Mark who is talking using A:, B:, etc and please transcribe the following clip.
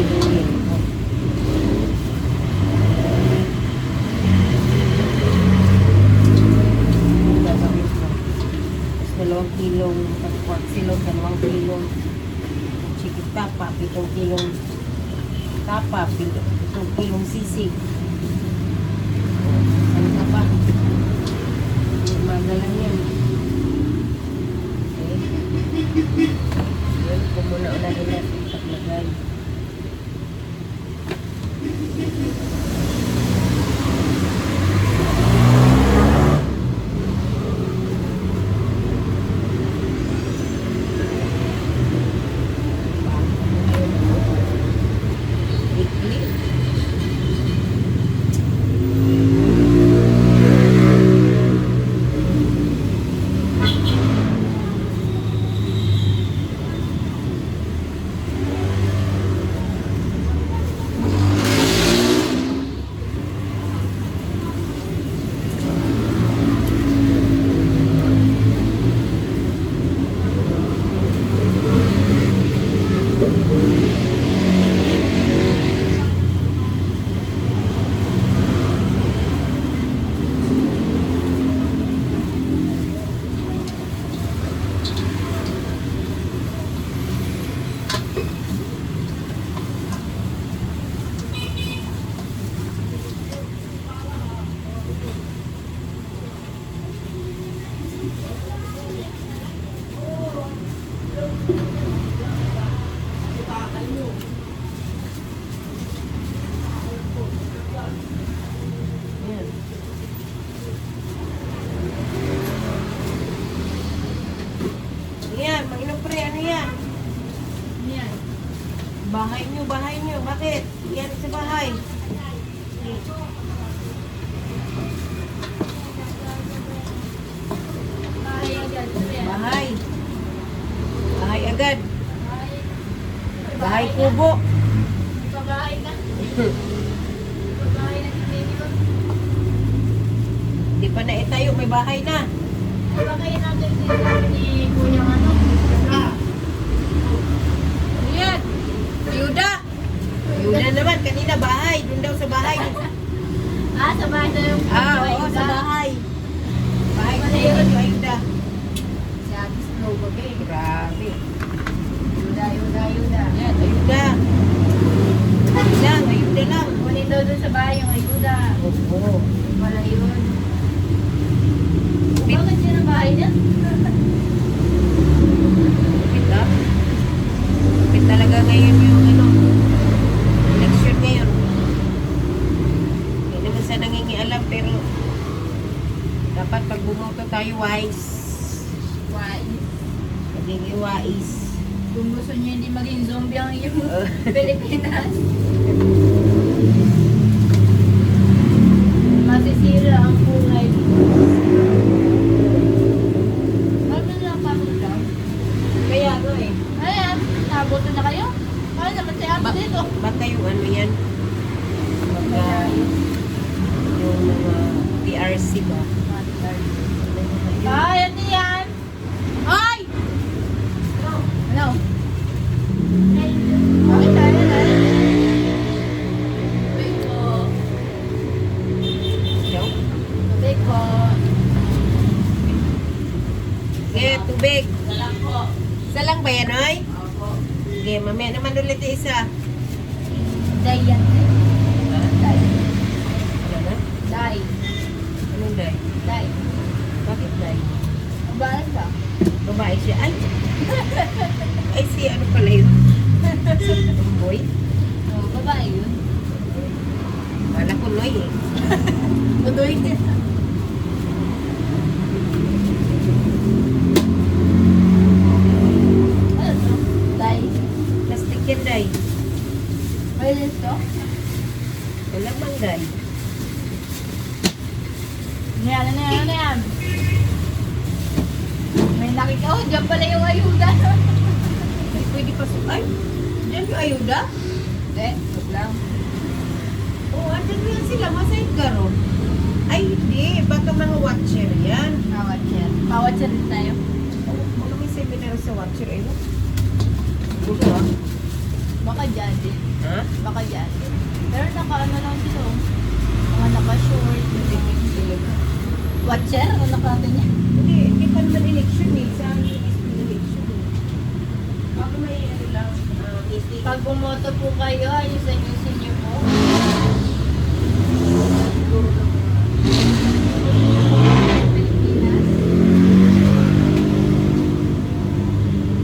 A: Gagawin ko. Gagawin ko. Tapos 2 kilong silog, 2 kilong chicken tapa, 7 kilong tapa, 7 kilong sisig. Ano ka pa? Umaga lang yan. Okay. Yun, kung muna-unahin natin paglagay. Yan, mag-inom pre, ano yan? Yan. Bahay nyo, bakit? Yan sa bahay. Bahay agad. Bahay agad. Bahay kubo.
B: Bahay na. Bahay na si
A: Di pa na itayo, may bahay na.
B: Bahay natin ni Kuya ano?
A: Yan. Yuda. Yuda naman, kanina bahay. Doon daw sa bahay.
B: Sa bahay na yung
A: Oo, sa bahay. Bahay ko na yun, Yuda.
B: Si Ate Snow, bagay.
A: Grabe.
B: Yuda.
A: Yan, Yuda. Ayuda lang.
B: Kunin daw doon sa bahay yung ayuda.
A: Oo.
B: Wala yun. Bakit siya ng bahay niya?
A: Lupit ah. Lupit talaga ngayon yung election ngayon. Hindi naman sa nangingialam pero dapat pag bumoto tayo wise. Maging wise.
B: Kung gusto niyo hindi maging zombie ang iyong Pilipinas. Masisira ang buhay. Bakit na lang pagod daw?
A: Kaya ano eh.
B: Ayan, naboto na kayo? Ay, naman si Ate dito.
A: Baka yung ano yan. Baka yung mga PRC ba?
B: Ay, ano yan? Ay! Ano? Bakit tayo na? Tubig po.
A: Daw?
B: Tubig po.
A: Sige, tubig.
B: Salam po.
A: Isa lang ba yan, ay?
B: Opo.
A: Sige, mamaya naman ulit yung isa.
B: Day yan. Day.
A: Ano na?
B: Day.
A: Anong day?
B: Day.
A: Bakit day?
B: Balas ka?
A: Babae siya. Ay! Ay, si ano pala yun? Boy?
B: Oo, babae yun.
A: Wala ko noy eh.
B: Tuloy din. Ano to? Day.
A: Plastic yan, day.
B: Mayroon to?
A: Wala mang day.
B: Ano yan? May nakita ko, dyan pala yung ayuda.
A: Ay, pwede pa sa... Ay! Diyan yung ayuda?
B: Hindi, wag lang.
A: Oo, andyan yan sila. Masayit ka ron. Ay, hindi. Baka mga watcher yan.
B: Pawatcher. Pawatcher din tayo.
A: Oh, mga may seminar sa watcher. Ayun. Buto ah.
B: Baka baka dyan din.
C: Ha?
B: Baka dyan din. Pero naka-ano lang dito. Mga naka-short. Watcher? Ano nakatin niya?
A: Hindi pa naman election eh. Sa amin is election eh. Baka may ano lang, meeting.
B: Pag bumoto po kayo, ayusin niyo